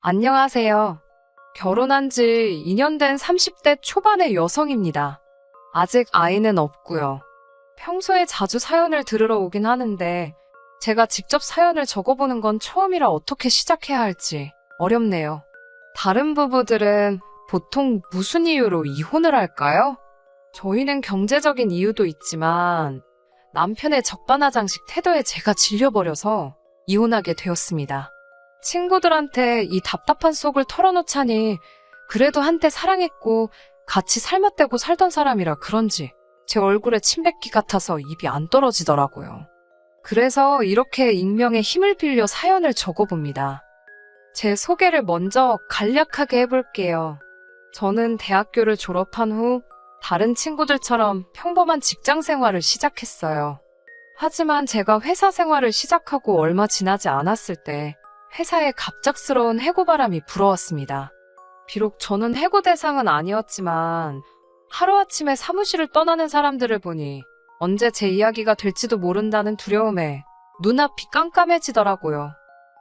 안녕하세요. 결혼한 지 2년 된 30대 초반의 여성입니다. 아직 아이는 없고요. 평소에 자주 사연을 들으러 오긴 하는데 제가 직접 사연을 적어보는 건 처음이라 어떻게 시작해야 할지 어렵네요. 다른 부부들은 보통 무슨 이유로 이혼을 할까요? 저희는 경제적인 이유도 있지만 남편의 적반하장식 태도에 제가 질려버려서 이혼하게 되었습니다. 친구들한테 이 답답한 속을 털어놓자니 그래도 한때 사랑했고 같이 살맛대고 살던 사람이라 그런지 제 얼굴에 침 뱉기 같아서 입이 안 떨어지더라고요. 그래서 이렇게 익명의 힘을 빌려 사연을 적어봅니다. 제 소개를 먼저 간략하게 해볼게요. 저는 대학교를 졸업한 후 다른 친구들처럼 평범한 직장 생활을 시작했어요. 하지만 제가 회사 생활을 시작하고 얼마 지나지 않았을 때 회사에 갑작스러운 해고바람이 불어왔습니다. 비록 저는 해고 대상은 아니었지만 하루아침에 사무실을 떠나는 사람들을 보니 언제 제 이야기가 될지도 모른다는 두려움에 눈앞이 깜깜해지더라고요.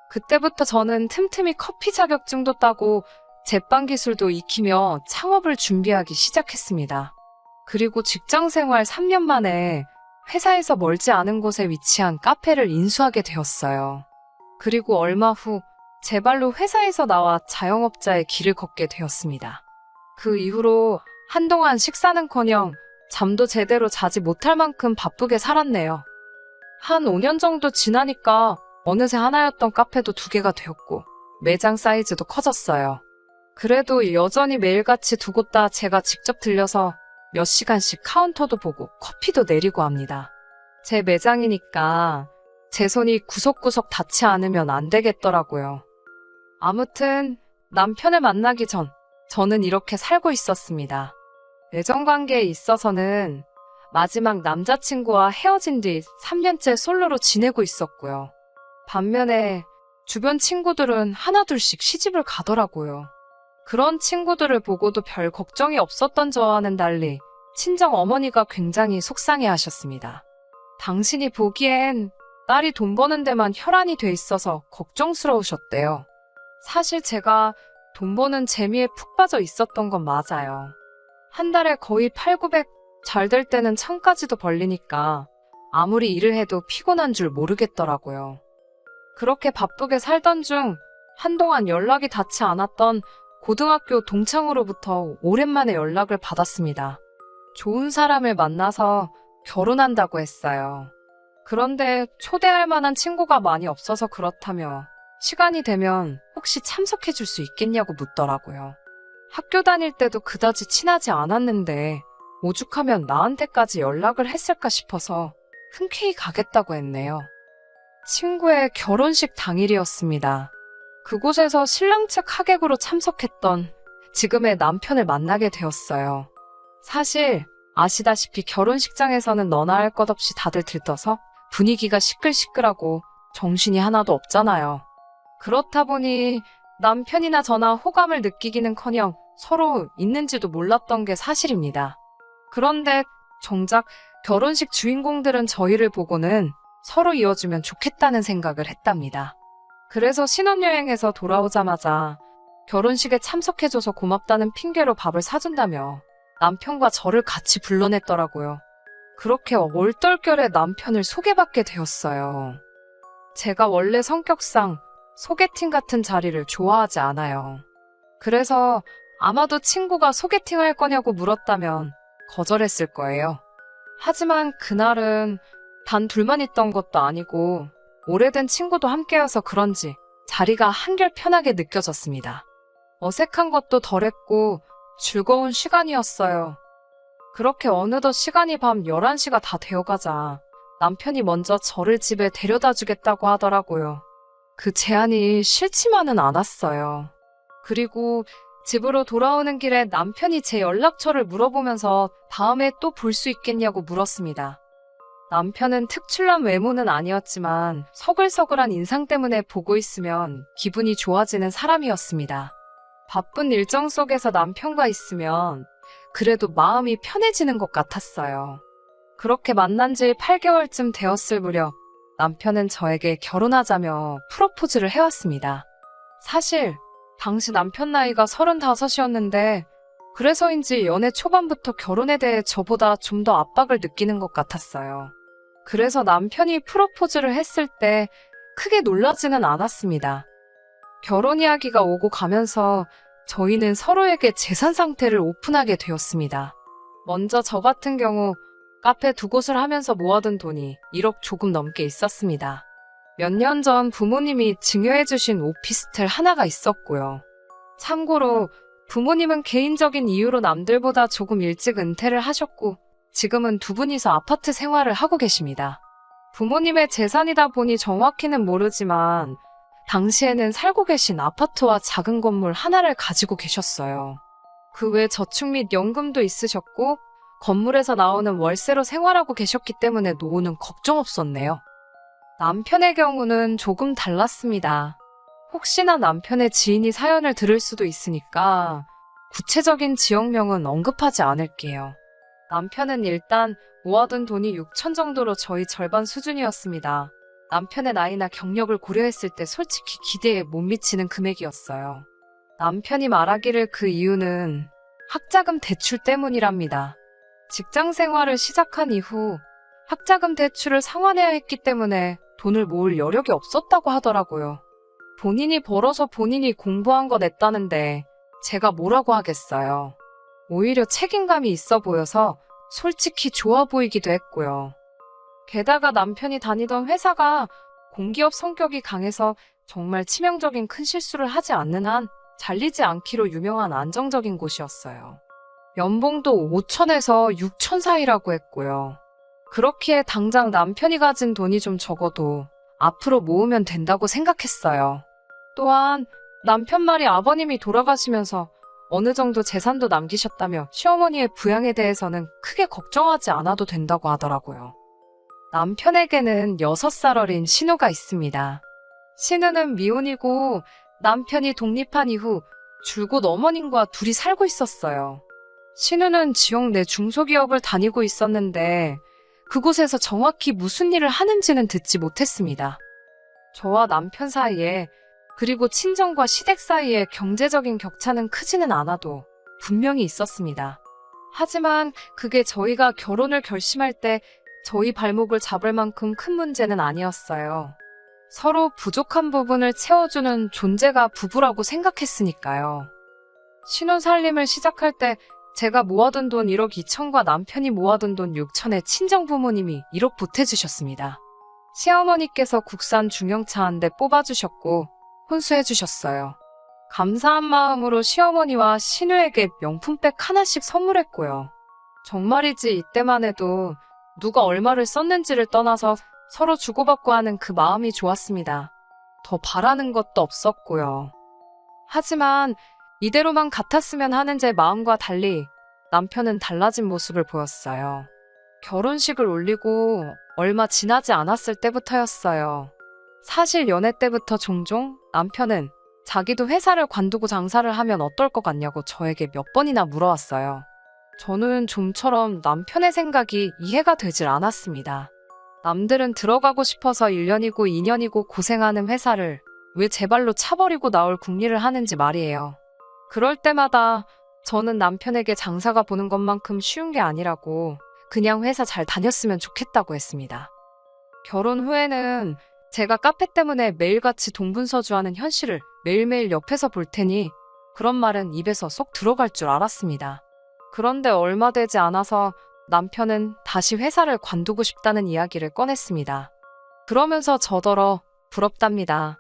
그때부터 저는 틈틈이 커피 자격증도 따고 제빵 기술도 익히며 창업을 준비하기 시작했습니다. 그리고 직장 생활 3년 만에 회사에서 멀지 않은 곳에 위치한 카페를 인수하게 되었어요. 그리고 얼마 후 제 발로 회사에서 나와 자영업자의 길을 걷게 되었습니다. 그 이후로 한동안 식사는커녕 잠도 제대로 자지 못할 만큼 바쁘게 살았네요. 한 5년 정도 지나니까 어느새 하나였던 카페도 2개가 되었고 매장 사이즈도 커졌어요. 그래도 여전히 매일같이 두 곳 다 제가 직접 들려서 몇 시간씩 카운터도 보고 커피도 내리고 합니다. 제 매장이니까 제 손이 구석구석 닿지 않으면 안 되겠더라고요. 아무튼 남편을 만나기 전 저는 이렇게 살고 있었습니다. 애정관계에 있어서는 마지막 남자친구와 헤어진 뒤 3년째 솔로로 지내고 있었고요. 반면에 주변 친구들은 하나둘씩 시집을 가더라고요. 그런 친구들을 보고도 별 걱정이 없었던 저와는 달리 친정 어머니가 굉장히 속상해 하셨습니다. 당신이 보기엔 딸이 돈 버는 데만 혈안이 돼 있어서 걱정스러우셨대요. 사실 제가 돈 버는 재미에 푹 빠져 있었던 건 맞아요. 한 달에 거의 800, 900, 잘 될 때는 1000까지도 벌리니까 아무리 일을 해도 피곤한 줄 모르겠더라고요. 그렇게 바쁘게 살던 중 한동안 연락이 닿지 않았던 고등학교 동창으로부터 오랜만에 연락을 받았습니다. 좋은 사람을 만나서 결혼한다고 했어요. 그런데 초대할 만한 친구가 많이 없어서 그렇다며 시간이 되면 혹시 참석해 줄 수 있겠냐고 묻더라고요. 학교 다닐 때도 그다지 친하지 않았는데 오죽하면 나한테까지 연락을 했을까 싶어서 흔쾌히 가겠다고 했네요. 친구의 결혼식 당일이었습니다. 그곳에서 신랑 측 하객으로 참석했던 지금의 남편을 만나게 되었어요. 사실 아시다시피 결혼식장에서는 너나 할 것 없이 다들 들떠서 분위기가 시끌시끌하고 정신이 하나도 없잖아요. 그렇다 보니 남편이나 저나 호감을 느끼기는커녕 서로 있는지도 몰랐던 게 사실입니다. 그런데 정작 결혼식 주인공들은 저희를 보고는 서로 이어주면 좋겠다는 생각을 했답니다. 그래서 신혼여행에서 돌아오자마자 결혼식에 참석해줘서 고맙다는 핑계로 밥을 사준다며 남편과 저를 같이 불러냈더라고요. 그렇게 얼떨결에 남편을 소개받게 되었어요. 제가 원래 성격상 소개팅 같은 자리를 좋아하지 않아요. 그래서 아마도 친구가 소개팅 할 거냐고 물었다면 거절했을 거예요. 하지만 그날은 단 둘만 있던 것도 아니고 오래된 친구도 함께여서 그런지 자리가 한결 편하게 느껴졌습니다. 어색한 것도 덜했고 즐거운 시간이었어요. 그렇게 어느덧 시간이 밤 11시가 다 되어가자 남편이 먼저 저를 집에 데려다 주겠다고 하더라고요. 그 제안이 싫지만은 않았어요. 그리고 집으로 돌아오는 길에 남편이 제 연락처를 물어보면서 다음에 또 볼 수 있겠냐고 물었습니다. 남편은 특출난 외모는 아니었지만 서글서글한 인상 때문에 보고 있으면 기분이 좋아지는 사람이었습니다. 바쁜 일정 속에서 남편과 있으면 그래도 마음이 편해지는 것 같았어요. 그렇게 만난 지 8개월쯤 되었을 무렵 남편은 저에게 결혼하자며 프로포즈를 해왔습니다. 사실 당시 남편 나이가 35이었는데 그래서인지 연애 초반부터 결혼에 대해 저보다 좀 더 압박을 느끼는 것 같았어요. 그래서 남편이 프로포즈를 했을 때 크게 놀라지는 않았습니다. 결혼 이야기가 오고 가면서 저희는 서로에게 재산 상태를 오픈하게 되었습니다. 먼저 저 같은 경우 카페 2곳을 하면서 모아둔 돈이 1억 조금 넘게 있었습니다. 몇 년 전 부모님이 증여해주신 오피스텔 하나가 있었고요. 참고로 부모님은 개인적인 이유로 남들보다 조금 일찍 은퇴를 하셨고 지금은 두 분이서 아파트 생활을 하고 계십니다. 부모님의 재산이다 보니 정확히는 모르지만 당시에는 살고 계신 아파트와 작은 건물 하나를 가지고 계셨어요. 그 외 저축 및 연금도 있으셨고 건물에서 나오는 월세로 생활하고 계셨기 때문에 노후는 걱정 없었네요. 남편의 경우는 조금 달랐습니다. 혹시나 남편의 지인이 사연을 들을 수도 있으니까 구체적인 지역명은 언급하지 않을게요. 남편은 일단 모아둔 돈이 6천 정도로 저희 절반 수준이었습니다. 남편의 나이나 경력을 고려했을 때 솔직히 기대에 못 미치는 금액이었어요. 남편이 말하기를 그 이유는 학자금 대출 때문이랍니다. 직장 생활을 시작한 이후 학자금 대출을 상환해야 했기 때문에 돈을 모을 여력이 없었다고 하더라고요. 본인이 벌어서 본인이 공부한 거 냈다는데 제가 뭐라고 하겠어요. 오히려 책임감이 있어 보여서 솔직히 좋아 보이기도 했고요. 게다가 남편이 다니던 회사가 공기업 성격이 강해서 정말 치명적인 큰 실수를 하지 않는 한 잘리지 않기로 유명한 안정적인 곳이었어요. 연봉도 5천에서 6천 사이라고 했고요. 그렇기에 당장 남편이 가진 돈이 좀 적어도 앞으로 모으면 된다고 생각했어요. 또한 남편 말이 아버님이 돌아가시면서 어느 정도 재산도 남기셨다며 시어머니의 부양에 대해서는 크게 걱정하지 않아도 된다고 하더라고요. 남편에게는 6살 어린 신우가 있습니다. 신우는 미혼이고 남편이 독립한 이후 줄곧 어머님과 둘이 살고 있었어요. 신우는 지역 내 중소기업을 다니고 있었는데 그곳에서 정확히 무슨 일을 하는지는 듣지 못했습니다. 저와 남편 사이에 그리고 친정과 시댁 사이에 경제적인 격차는 크지는 않아도 분명히 있었습니다. 하지만 그게 저희가 결혼을 결심할 때 저희 발목을 잡을 만큼 큰 문제는 아니었어요. 서로 부족한 부분을 채워주는 존재가 부부라고 생각했으니까요. 신혼살림을 시작할 때 제가 모아둔 돈 1억 2천과 남편이 모아둔 돈 6천에 친정 부모님이 1억 보태주셨습니다. 시어머니께서 국산 중형차 한 대 뽑아주셨고 혼수해주셨어요. 감사한 마음으로 시어머니와 신우에게 명품백 하나씩 선물했고요. 정말이지 이때만 해도 누가 얼마를 썼는지를 떠나서 서로 주고받고 하는 그 마음이 좋았습니다. 더 바라는 것도 없었고요. 하지만 이대로만 같았으면 하는 제 마음과 달리 남편은 달라진 모습을 보였어요. 결혼식을 올리고 얼마 지나지 않았을 때부터였어요. 사실 연애 때부터 종종 남편은 자기도 회사를 관두고 장사를 하면 어떨 것 같냐고 저에게 몇 번이나 물어왔어요. 저는 좀처럼 남편의 생각이 이해가 되질 않았습니다. 남들은 들어가고 싶어서 1년이고 2년이고 고생하는 회사를 왜 제 발로 차버리고 나올 궁리를 하는지 말이에요. 그럴 때마다 저는 남편에게 장사가 보는 것만큼 쉬운 게 아니라고 그냥 회사 잘 다녔으면 좋겠다고 했습니다. 결혼 후에는 제가 카페 때문에 매일같이 동분서주하는 현실을 매일매일 옆에서 볼 테니 그런 말은 입에서 쏙 들어갈 줄 알았습니다. 그런데 얼마 되지 않아서 남편은 다시 회사를 관두고 싶다는 이야기를 꺼냈습니다. 그러면서 저더러 부럽답니다.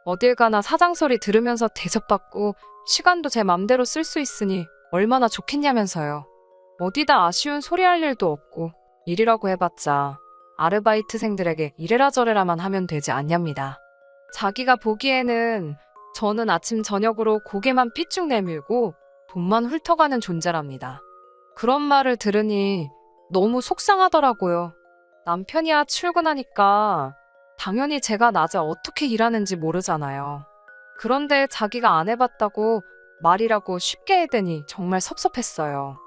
어딜 가나 사장 소리 들으면서 대접받고 시간도 제 맘대로 쓸 수 있으니 얼마나 좋겠냐면서요. 어디다 아쉬운 소리 할 일도 없고 일이라고 해봤자 아르바이트생들에게 이래라 저래라만 하면 되지 않냐입니다. 자기가 보기에는 저는 아침 저녁으로 고개만 삐쭉 내밀고 돈만 훑어가는 존재랍니다. 그런 말을 들으니 너무 속상하더라고요. 남편이야 출근하니까 당연히 제가 낮에 어떻게 일하는지 모르잖아요. 그런데 자기가 안 해봤다고 말이라고 쉽게 해대니 정말 섭섭했어요.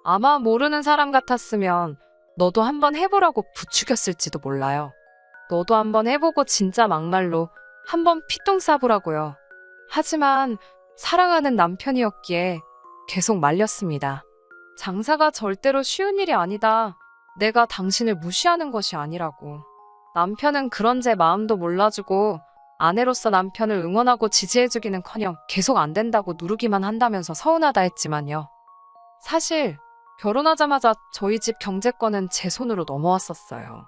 아마 모르는 사람 같았으면 너도 한번 해보라고 부추겼을지도 몰라요. 너도 한번 해보고 진짜 막말로 한번 피똥 싸보라고요. 하지만 사랑하는 남편이었기에 계속 말렸습니다. 장사가 절대로 쉬운 일이 아니다. 내가 당신을 무시하는 것이 아니라고. 남편은 그런 제 마음도 몰라주고 아내로서 남편을 응원하고 지지해주기는커녕 계속 안 된다고 누르기만 한다면서 서운하다 했지만요. 사실 결혼하자마자 저희 집 경제권은 제 손으로 넘어왔었어요.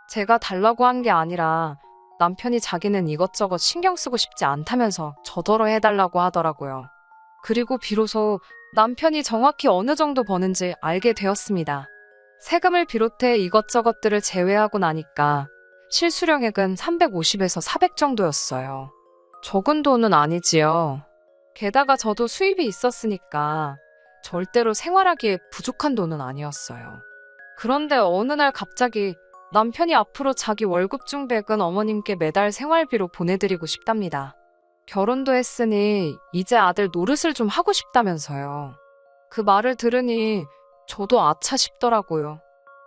제가 달라고 한 게 아니라 남편이 자기는 이것저것 신경 쓰고 싶지 않다면서 저더러 해달라고 하더라고요. 그리고 비로소 남편이 정확히 어느 정도 버는지 알게 되었습니다. 세금을 비롯해 이것저것들을 제외하고 나니까 실수령액은 350에서 400 정도였어요. 적은 돈은 아니지요. 게다가 저도 수입이 있었으니까 절대로 생활하기에 부족한 돈은 아니었어요. 그런데 어느 날 갑자기 남편이 앞으로 자기 월급 중 100은 어머님께 매달 생활비로 보내드리고 싶답니다. 결혼도 했으니 이제 아들 노릇을 좀 하고 싶다면서요. 그 말을 들으니 저도 아차 싶더라고요.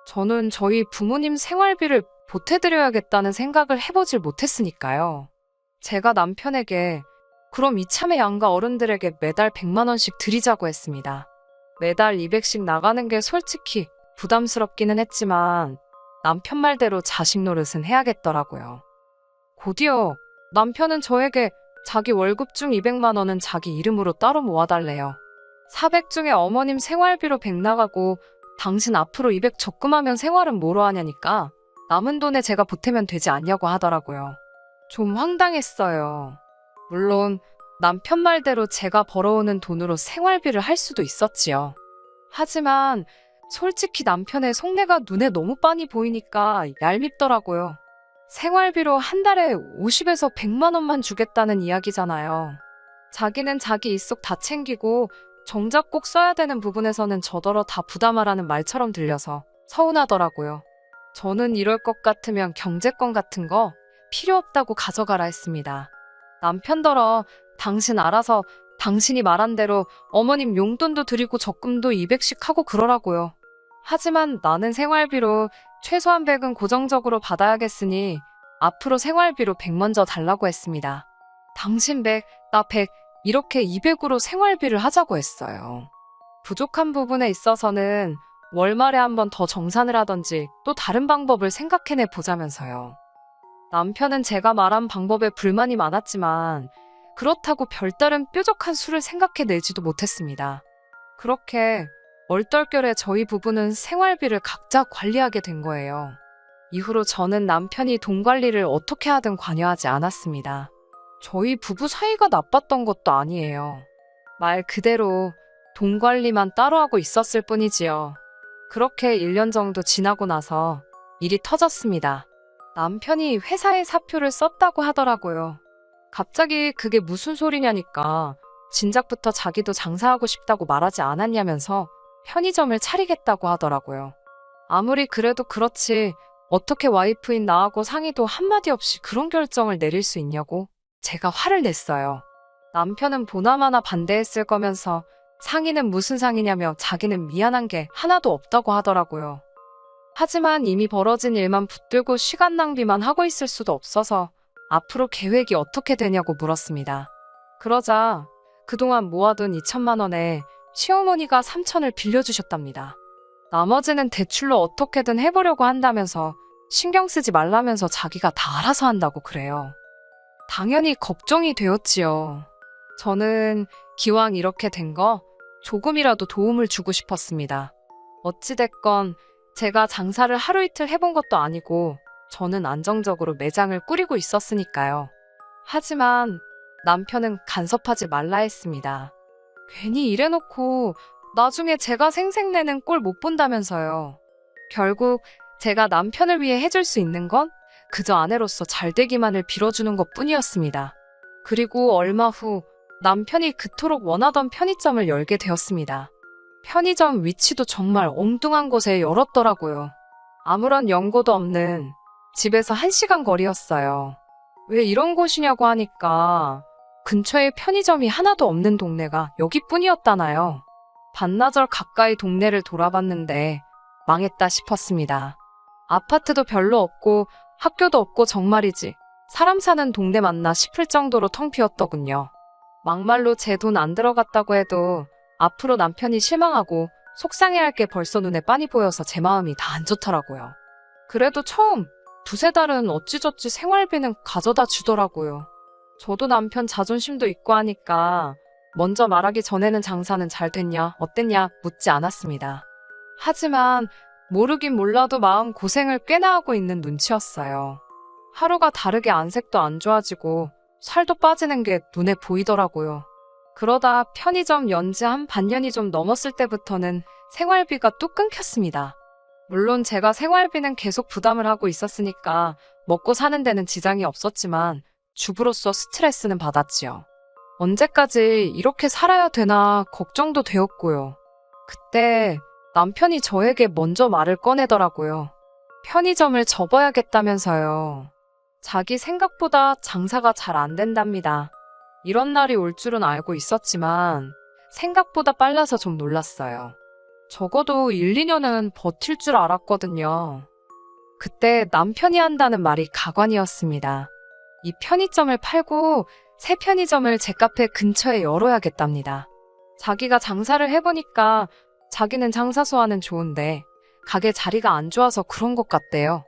저는 저희 부모님 생활비를 보태드려야겠다는 생각을 해보질 못했으니까요. 제가 남편에게 그럼 이참에 양가 어른들에게 매달 100만 원씩 드리자고 했습니다. 매달 200씩 나가는 게 솔직히 부담스럽기는 했지만 남편 말대로 자식 노릇은 해야겠더라고요. 곧이어 남편은 저에게 자기 월급 중 200만 원은 자기 이름으로 따로 모아달래요. 400 중에 어머님 생활비로 100 나가고 당신 앞으로 200 적금하면 생활은 뭐로 하냐니까 남은 돈에 제가 보태면 되지 않냐고 하더라고요. 좀 황당했어요. 물론 남편 말대로 제가 벌어오는 돈으로 생활비를 할 수도 있었지요. 하지만 솔직히 남편의 속내가 눈에 너무 빤히 보이니까 얄밉더라고요. 생활비로 한 달에 50에서 100만 원만 주겠다는 이야기잖아요. 자기는 자기 입속 다 챙기고 정작 꼭 써야 되는 부분에서는 저더러 다 부담하라는 말처럼 들려서 서운하더라고요. 저는 이럴 것 같으면 경제권 같은 거 필요 없다고 가져가라 했습니다. 남편더러 당신 알아서 당신이 말한 대로 어머님 용돈도 드리고 적금도 200씩 하고 그러라고요. 하지만 나는 생활비로 최소한 100은 고정적으로 받아야겠으니 앞으로 생활비로 100 먼저 달라고 했습니다. 당신 100, 나 100 이렇게 200으로 생활비를 하자고 했어요. 부족한 부분에 있어서는 월말에 한 번 더 정산을 하던지 또 다른 방법을 생각해내 보자면서요. 남편은 제가 말한 방법에 불만이 많았지만 그렇다고 별다른 뾰족한 수를 생각해내지도 못했습니다. 그렇게 얼떨결에 저희 부부는 생활비를 각자 관리하게 된 거예요. 이후로 저는 남편이 돈 관리를 어떻게 하든 관여하지 않았습니다. 저희 부부 사이가 나빴던 것도 아니에요. 말 그대로 돈 관리만 따로 하고 있었을 뿐이지요. 그렇게 1년 정도 지나고 나서 일이 터졌습니다. 남편이 회사에 사표를 썼다고 하더라고요. 갑자기 그게 무슨 소리냐니까 진작부터 자기도 장사하고 싶다고 말하지 않았냐면서 편의점을 차리겠다고 하더라고요. 아무리 그래도 그렇지 어떻게 와이프인 나하고 상의도 한마디 없이 그런 결정을 내릴 수 있냐고 제가 화를 냈어요. 남편은 보나마나 반대했을 거면서 상의는 무슨 상의냐며 자기는 미안한 게 하나도 없다고 하더라고요. 하지만 이미 벌어진 일만 붙들고 시간 낭비만 하고 있을 수도 없어서 앞으로 계획이 어떻게 되냐고 물었습니다. 그러자 그동안 모아둔 2천만 원에 시어머니가 3천을 빌려주셨답니다. 나머지는 대출로 어떻게든 해보려고 한다면서 신경 쓰지 말라면서 자기가 다 알아서 한다고 그래요. 당연히 걱정이 되었지요. 저는 기왕 이렇게 된 거 조금이라도 도움을 주고 싶었습니다. 어찌됐건 제가 장사를 하루 이틀 해본 것도 아니고 저는 안정적으로 매장을 꾸리고 있었으니까요. 하지만 남편은 간섭하지 말라 했습니다. 괜히 이래놓고 나중에 제가 생색내는 꼴 못 본다면서요. 결국 제가 남편을 위해 해줄 수 있는 건 그저 아내로서 잘되기만을 빌어주는 것뿐이었습니다. 그리고 얼마 후 남편이 그토록 원하던 편의점을 열게 되었습니다. 편의점 위치도 정말 엉뚱한 곳에 열었더라고요. 아무런 연고도 없는 집에서 1시간 거리였어요. 왜 이런 곳이냐고 하니까 근처에 편의점이 하나도 없는 동네가 여기뿐이었다나요. 반나절 가까이 동네를 돌아봤는데 망했다 싶었습니다. 아파트도 별로 없고 학교도 없고 정말이지 사람 사는 동네 맞나 싶을 정도로 텅 비었더군요. 막말로 제 돈 안 들어갔다고 해도 앞으로 남편이 실망하고 속상해할 게 벌써 눈에 빤히 보여서 제 마음이 다 안 좋더라고요. 그래도 처음 두세 달은 어찌저찌 생활비는 가져다 주더라고요. 저도 남편 자존심도 있고 하니까 먼저 말하기 전에는 장사는 잘 됐냐, 어땠냐 묻지 않았습니다. 하지만 모르긴 몰라도 마음 고생을 꽤나 하고 있는 눈치였어요. 하루가 다르게 안색도 안 좋아지고 살도 빠지는 게 눈에 보이더라고요. 그러다 편의점 연지 한 반년이 좀 넘었을 때부터는 생활비가 뚝 끊겼습니다. 물론 제가 생활비는 계속 부담을 하고 있었으니까 먹고 사는 데는 지장이 없었지만 주부로서 스트레스는 받았지요. 언제까지 이렇게 살아야 되나 걱정도 되었고요. 그때 남편이 저에게 먼저 말을 꺼내더라고요. 편의점을 접어야겠다면서요. 자기 생각보다 장사가 잘 안 된답니다. 이런 날이 올 줄은 알고 있었지만 생각보다 빨라서 좀 놀랐어요. 적어도 1, 2년은 버틸 줄 알았거든요. 그때 남편이 한다는 말이 가관이었습니다. 이 편의점을 팔고 새 편의점을 제 카페 근처에 열어야겠답니다. 자기가 장사를 해보니까 자기는 장사 소화는 좋은데 가게 자리가 안 좋아서 그런 것 같대요.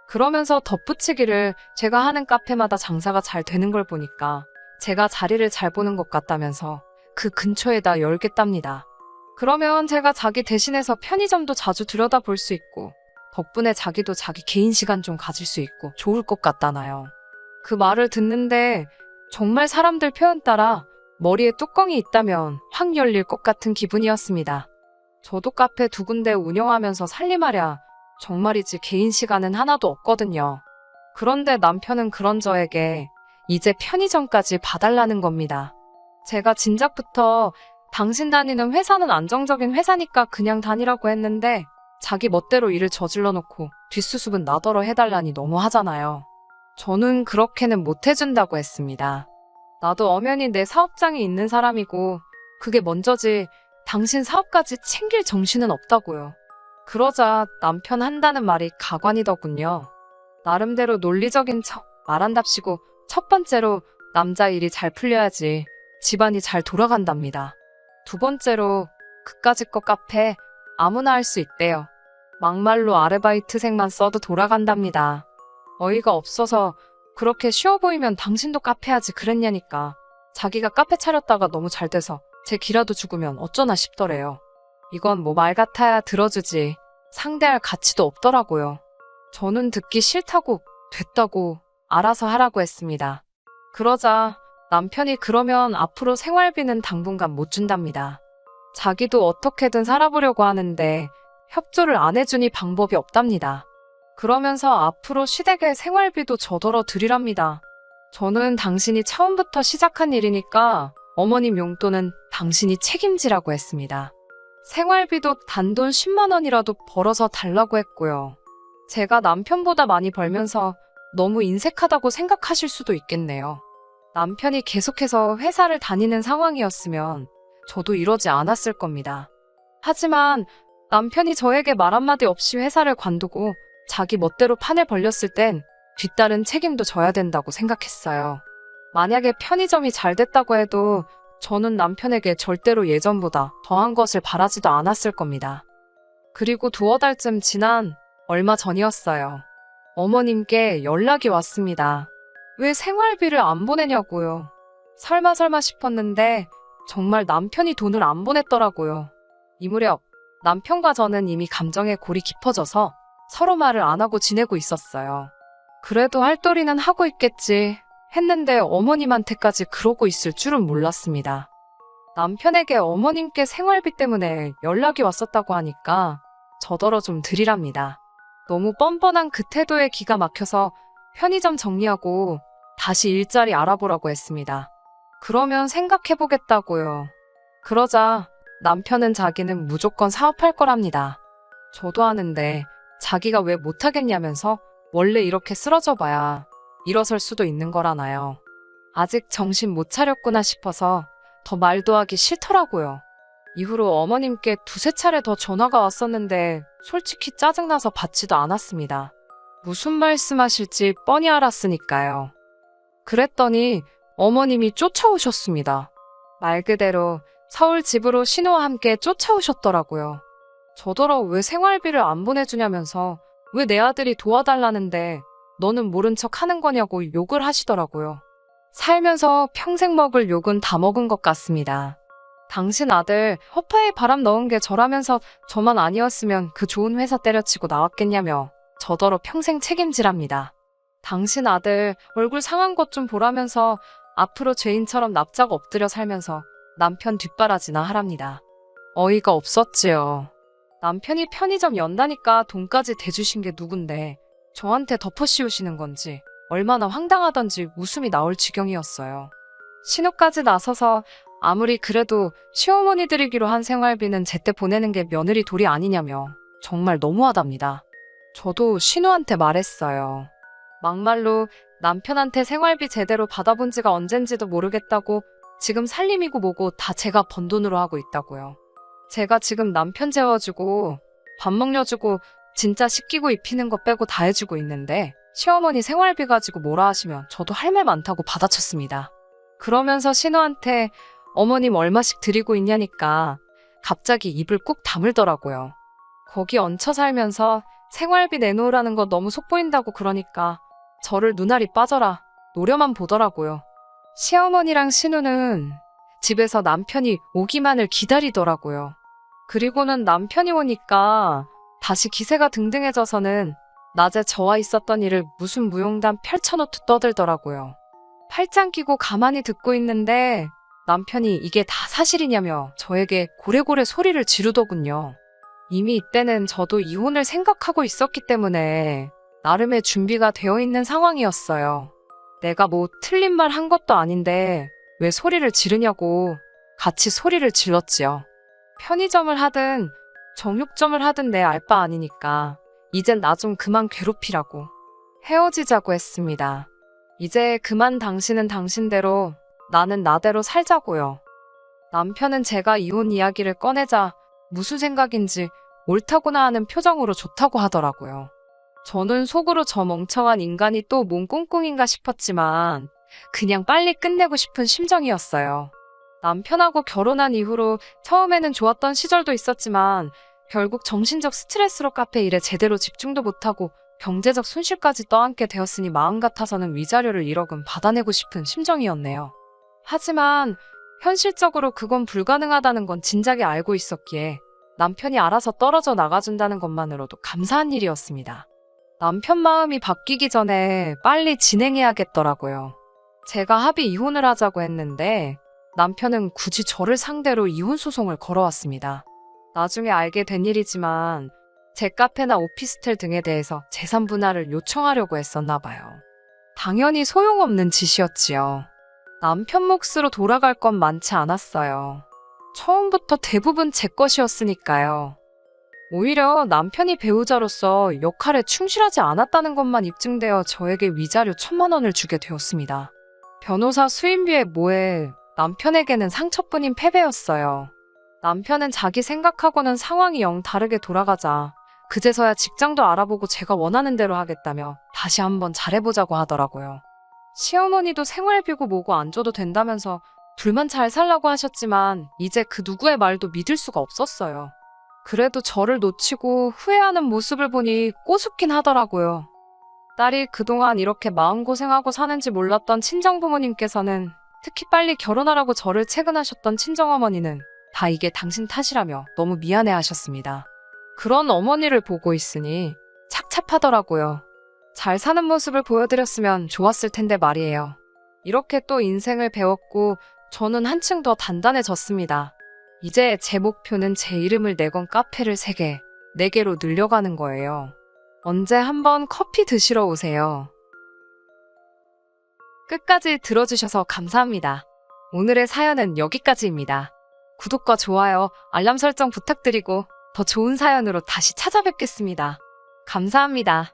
그러면서 덧붙이기를 제가 하는 카페마다 장사가 잘 되는 걸 보니까 제가 자리를 잘 보는 것 같다면서 그 근처에다 열겠답니다. 그러면 제가 자기 대신해서 편의점도 자주 들여다볼 수 있고 덕분에 자기도 자기 개인 시간 좀 가질 수 있고 좋을 것 같다나요. 그 말을 듣는데 정말 사람들 표현 따라 머리에 뚜껑이 있다면 확 열릴 것 같은 기분이었습니다. 저도 카페 2군데 운영하면서 살림하랴 정말이지 개인 시간은 하나도 없거든요. 그런데 남편은 그런 저에게 이제 편의점까지 봐달라는 겁니다. 제가 진작부터 당신 다니는 회사는 안정적인 회사니까 그냥 다니라고 했는데 자기 멋대로 일을 저질러 놓고 뒷수습은 나더러 해달라니 너무하잖아요. 저는 그렇게는 못 해준다고 했습니다. 나도 엄연히 내 사업장이 있는 사람이고 그게 먼저지 당신 사업까지 챙길 정신은 없다고요. 그러자 남편 한다는 말이 가관이더군요. 나름대로 논리적인 척 말한답시고 첫 번째로 남자 일이 잘 풀려야지 집안이 잘 돌아간답니다. 두 번째로 그까짓 거 카페 아무나 할 수 있대요. 막말로 아르바이트생만 써도 돌아간답니다. 어이가 없어서 그렇게 쉬워 보이면 당신도 카페 하지 그랬냐니까 자기가 카페 차렸다가 너무 잘 돼서 제 기라도 죽으면 어쩌나 싶더래요. 이건 뭐 말 같아야 들어주지 상대할 가치도 없더라고요. 저는 듣기 싫다고 됐다고 알아서 하라고 했습니다. 그러자 남편이 그러면 앞으로 생활비는 당분간 못 준답니다. 자기도 어떻게든 살아보려고 하는데 협조를 안 해주니 방법이 없답니다. 그러면서 앞으로 시댁의 생활비도 저더러 드리랍니다. 저는 당신이 처음부터 시작한 일이니까 어머님 용돈은 당신이 책임지라고 했습니다. 생활비도 단돈 10만 원이라도 벌어서 달라고 했고요. 제가 남편보다 많이 벌면서 너무 인색하다고 생각하실 수도 있겠네요. 남편이 계속해서 회사를 다니는 상황이었으면 저도 이러지 않았을 겁니다. 하지만 남편이 저에게 말 한마디 없이 회사를 관두고 자기 멋대로 판을 벌렸을 땐 뒤따른 책임도 져야 된다고 생각했어요. 만약에 편의점이 잘 됐다고 해도 저는 남편에게 절대로 예전보다 더한 것을 바라지도 않았을 겁니다. 그리고 두어 달쯤 지난 얼마 전이었어요. 어머님께 연락이 왔습니다. 왜 생활비를 안 보내냐고요. 설마 싶었는데 정말 남편이 돈을 안 보냈더라고요. 이 무렵 남편과 저는 이미 감정의 골이 깊어져서 서로 말을 안 하고 지내고 있었어요. 그래도 할 도리는 하고 있겠지 했는데 어머님한테까지 그러고 있을 줄은 몰랐습니다. 남편에게 어머님께 생활비 때문에 연락이 왔었다고 하니까 저더러 좀 드리랍니다. 너무 뻔뻔한 그 태도에 기가 막혀서 편의점 정리하고 다시 일자리 알아보라고 했습니다. 그러면 생각해보겠다고요. 그러자 남편은 자기는 무조건 사업할 거랍니다. 저도 하는데 자기가 왜 못하겠냐면서 원래 이렇게 쓰러져 봐야 일어설 수도 있는 거라나요. 아직 정신 못 차렸구나 싶어서 더 말도 하기 싫더라고요. 이후로 어머님께 두세 차례 더 전화가 왔었는데 솔직히 짜증나서 받지도 않았습니다. 무슨 말씀하실지 뻔히 알았으니까요. 그랬더니 어머님이 쫓아오셨습니다. 말 그대로 서울 집으로 신우와 함께 쫓아오셨더라고요. 저더러 왜 생활비를 안 보내주냐면서 왜 내 아들이 도와달라는데 너는 모른 척 하는 거냐고 욕을 하시더라고요. 살면서 평생 먹을 욕은 다 먹은 것 같습니다. 당신 아들 허파에 바람 넣은 게 저라면서 저만 아니었으면 그 좋은 회사 때려치고 나왔겠냐며 저더러 평생 책임지랍니다. 당신 아들 얼굴 상한 것 좀 보라면서 앞으로 죄인처럼 납작 엎드려 살면서 남편 뒷바라지나 하랍니다. 어이가 없었지요. 남편이 편의점 연다니까 돈까지 대주신 게 누군데 저한테 덮어씌우시는 건지 얼마나 황당하던지 웃음이 나올 지경이었어요. 신우까지 나서서 아무리 그래도 시어머니 드리기로 한 생활비는 제때 보내는 게 며느리 도리 아니냐며 정말 너무하답니다. 저도 신우한테 말했어요. 막말로 남편한테 생활비 제대로 받아본 지가 언젠지도 모르겠다고 지금 살림이고 뭐고 다 제가 번 돈으로 하고 있다고요. 제가 지금 남편 재워주고 밥 먹여주고 진짜 씻기고 입히는 거 빼고 다 해주고 있는데 시어머니 생활비 가지고 뭐라 하시면 저도 할 말 많다고 받아쳤습니다. 그러면서 신우한테 어머님 얼마씩 드리고 있냐니까 갑자기 입을 꾹 다물더라고요. 거기 얹혀 살면서 생활비 내놓으라는 거 너무 속보인다고 그러니까 저를 눈알이 빠져라 노려만 보더라고요. 시어머니랑 신우는 집에서 남편이 오기만을 기다리더라고요. 그리고는 남편이 오니까 다시 기세가 등등해져서는 낮에 저와 있었던 일을 무슨 무용담 펼쳐놓듯 떠들더라고요. 팔짱 끼고 가만히 듣고 있는데 남편이 이게 다 사실이냐며 저에게 고래고래 소리를 지르더군요. 이미 이때는 저도 이혼을 생각하고 있었기 때문에 나름의 준비가 되어 있는 상황이었어요. 내가 뭐 틀린 말 한 것도 아닌데 왜 소리를 지르냐고 같이 소리를 질렀지요. 편의점을 하든 정육점을 하든 내 알 바 아니니까 이젠 나 좀 그만 괴롭히라고 헤어지자고 했습니다. 이제 그만 당신은 당신대로 나는 나대로 살자고요. 남편은 제가 이혼 이야기를 꺼내자 무슨 생각인지 옳다구나 하는 표정으로 좋다고 하더라고요. 저는 속으로 저 멍청한 인간이 또 뭔 꿍꿍인가 싶었지만 그냥 빨리 끝내고 싶은 심정이었어요. 남편하고 결혼한 이후로 처음에는 좋았던 시절도 있었지만 결국 정신적 스트레스로 카페 일에 제대로 집중도 못하고 경제적 손실까지 떠안게 되었으니 마음 같아서는 위자료를 1억은 받아내고 싶은 심정이었네요. 하지만 현실적으로 그건 불가능하다는 건 진작에 알고 있었기에 남편이 알아서 떨어져 나가준다는 것만으로도 감사한 일이었습니다. 남편 마음이 바뀌기 전에 빨리 진행해야겠더라고요. 제가 합의 이혼을 하자고 했는데 남편은 굳이 저를 상대로 이혼 소송을 걸어왔습니다. 나중에 알게 된 일이지만 제 카페나 오피스텔 등에 대해서 재산 분할을 요청하려고 했었나 봐요. 당연히 소용없는 짓이었지요. 남편 몫으로 돌아갈 건 많지 않았어요. 처음부터 대부분 제 것이었으니까요. 오히려 남편이 배우자로서 역할에 충실하지 않았다는 것만 입증되어 저에게 위자료 1,000만 원을 주게 되었습니다. 변호사 수임비에 뭐에 남편에게는 상처뿐인 패배였어요. 남편은 자기 생각하고는 상황이 영 다르게 돌아가자 그제서야 직장도 알아보고 제가 원하는 대로 하겠다며 다시 한번 잘해보자고 하더라고요. 시어머니도 생활비고 뭐고 안 줘도 된다면서 둘만 잘 살라고 하셨지만 이제 그 누구의 말도 믿을 수가 없었어요. 그래도 저를 놓치고 후회하는 모습을 보니 꼬숩긴 하더라고요. 딸이 그동안 이렇게 마음고생하고 사는지 몰랐던 친정부모님께서는 특히 빨리 결혼하라고 저를 채근하셨던 친정어머니는 다 이게 당신 탓이라며 너무 미안해 하셨습니다. 그런 어머니를 보고 있으니 착잡하더라고요. 잘 사는 모습을 보여드렸으면 좋았을 텐데 말이에요. 이렇게 또 인생을 배웠고 저는 한층 더 단단해졌습니다. 이제 제 목표는 제 이름을 내건 카페를 3개, 4개로 늘려가는 거예요. 언제 한번 커피 드시러 오세요. 끝까지 들어주셔서 감사합니다. 오늘의 사연은 여기까지입니다. 구독과 좋아요, 알람 설정 부탁드리고 더 좋은 사연으로 다시 찾아뵙겠습니다. 감사합니다.